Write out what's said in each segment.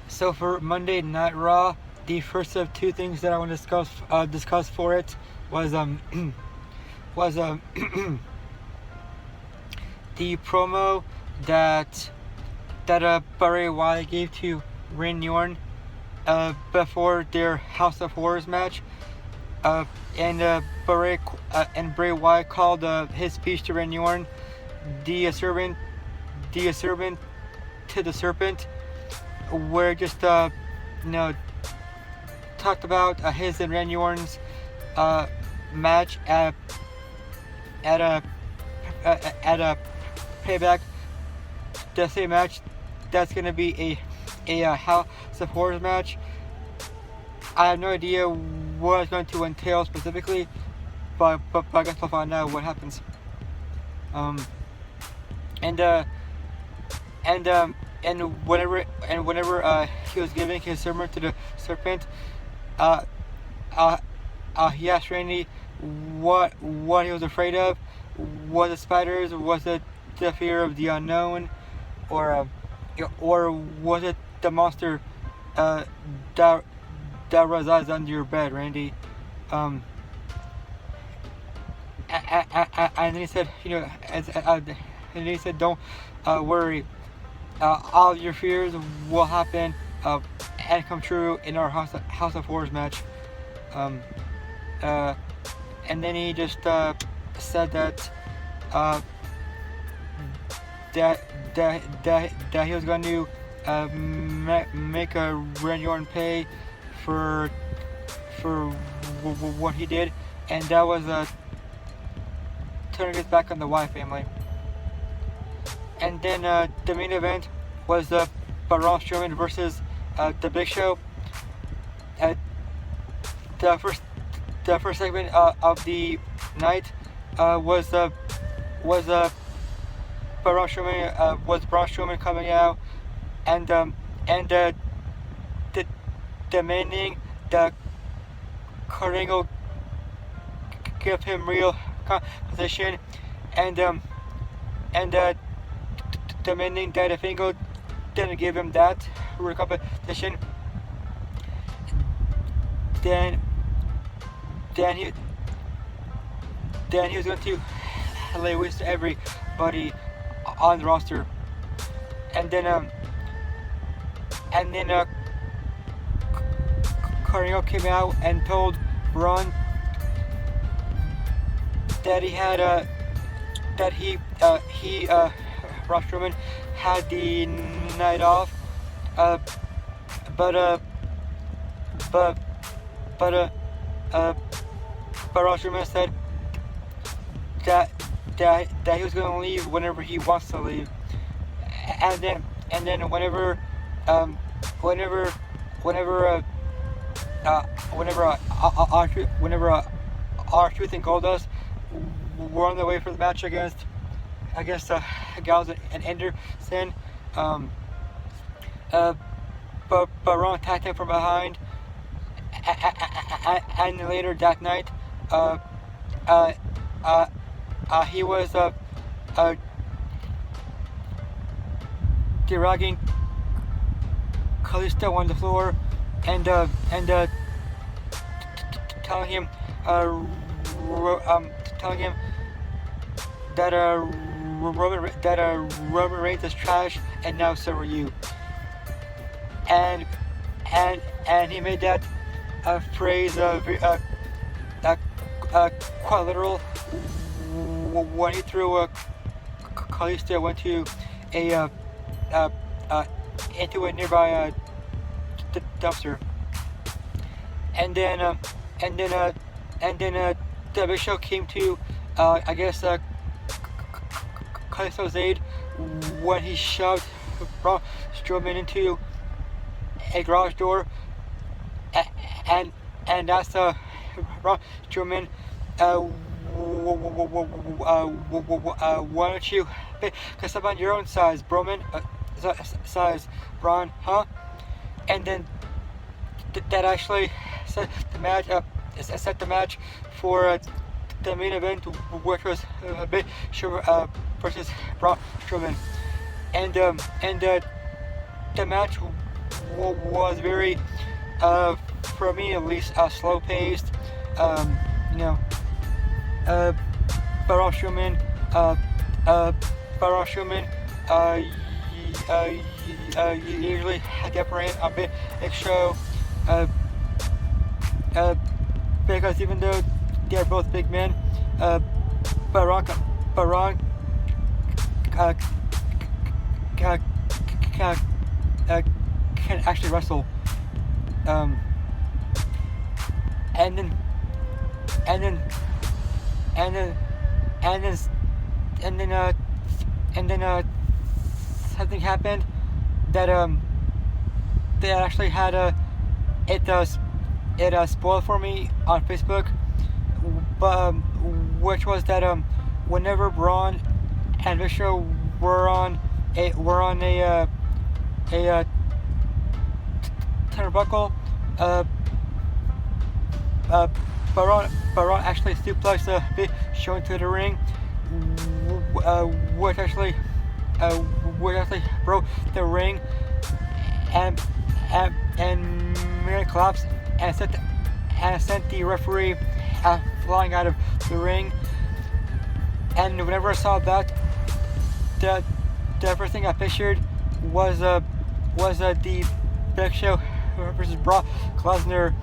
So for Monday Night Raw, the first of two things that I want to discuss for it was was the promo that Bray Wyatt gave to Randy Orton before their House of Horrors match. And Bray Wyatt called his speech to Randy Orton the servant to the serpent, where just talked about his and Randy Orton's match at a Payback, the same match that's gonna be a House of Horrors match. I have no idea what it's going to entail specifically, but I guess we'll find out what happens. And whenever he was giving his sermon to the serpent, he asked Randy what he was afraid of. Was it spiders? Was it the fear of the unknown, or was it the monster that resides under your bed, Randy? And then he said, and he said, don't worry. All your fears will happen and come true in our House of Horrors match. And then he just said that that he was going to make a Randy Orton pay for what he did, and that was turning his back on the Wyatt family. And then the main event was Braun Strowman versus the Big Show. The first segment of the night was Braun Strowman coming out and demanding that Kurt Angle give him real competition, and demanding that if Angle didn't give him that real competition, then he was going to lay waste to everybody on the roster. And then Kurt Angle came out and told Braun that Braun Strowman had the night off, but Braun Strowman said that he was going to leave whenever he wants to leave, and then whenever R-Truth and Goldust were on the way for the match against Gallows and Anderson, but Braun attacked him from behind, and later that night, he was dragging Kalisto on the floor and telling him that Roman Reigns is trash, and now so are you. And he made that phrase quite literal when he threw Kalisto into a nearby dumpster. And then the Big Show came to Kalisto's aid when he shoved Braun Strowman into a garage door, and asked Braun Strowman, why don't you pick up on your own size, Braun, And then that actually set the match for the main event, which was Big Show versus Braun Strowman, and the match was very, for me at least, slow paced. You know, uh, Baron Schumann, uh, Baron Schumann, usually get bring a big show, uh, uh, because even though they're both big men, Baron, Baron, uh, can actually wrestle. Um, and then, and then, and then, and then, and then, something happened that they actually had it spoiled for me on Facebook, but which was that whenever Braun and Vischer were on a turnbuckle, Baron actually suplexed Big Show into the ring, which actually broke the ring, and Miriam collapsed and sent the referee flying out of the ring. And whenever I saw that, the first thing I pictured was the Big Show versus Brock Lesnar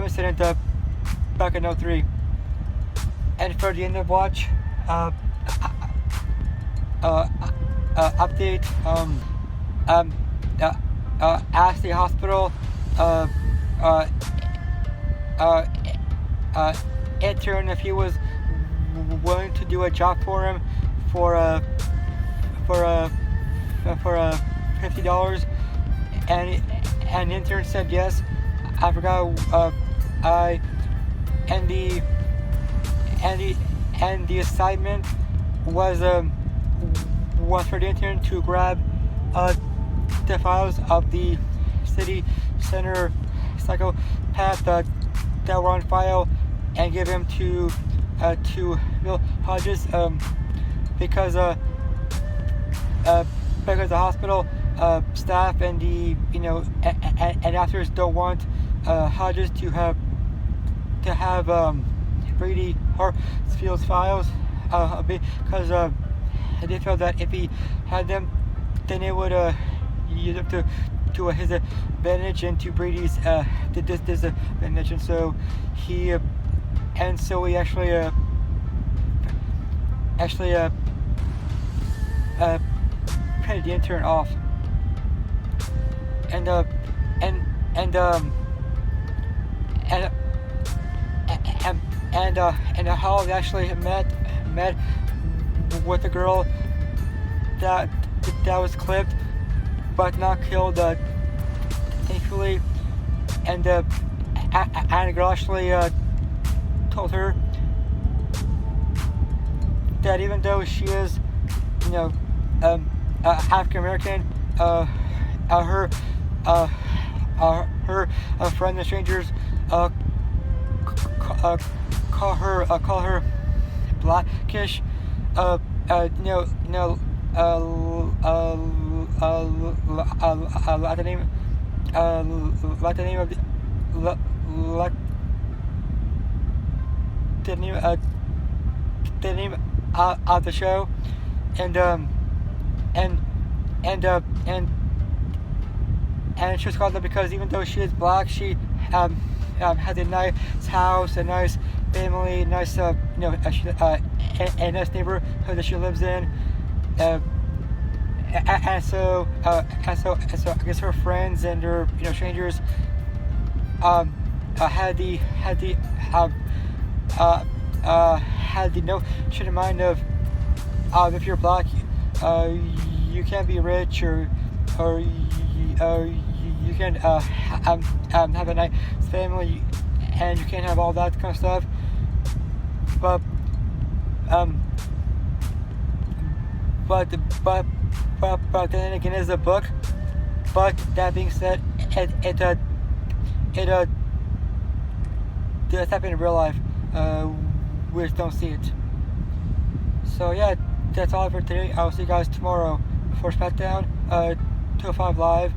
incident back in '03. And for the end of watch update, asked the hospital intern if he was willing to do a job for him for $50, and the intern said yes. I forgot. And the assignment was for the intern to grab the files of the city center psychopath that were on file and give them to Bill Hodges, because the hospital staff and the and doctors don't want Hodges to have Brady Hartsfield's files, because they felt that if he had them, then it would use up to his advantage and to Brady's disadvantage, and so he paid the intern off, and Hall actually met with a girl that was clipped but not killed, thankfully, and the girl actually told her that even though she is African American, her friends and strangers call her blackish. The name of the show, and she was called that because even though she is black, she has a nice house, a nice family, nice a nice neighborhood that she lives in, and so I guess her friends and her strangers had the notion in mind of if you're black, you can't be rich, or you can have a nice family, and you can't have all that kind of stuff. But then again, it's a book. But that being said, it does happen in real life. We just don't see it. So yeah, that's all for today. I'll see you guys tomorrow for for SmackDown, 205 Live,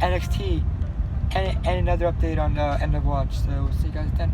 NXT, and another update on End of Watch. So see you guys then.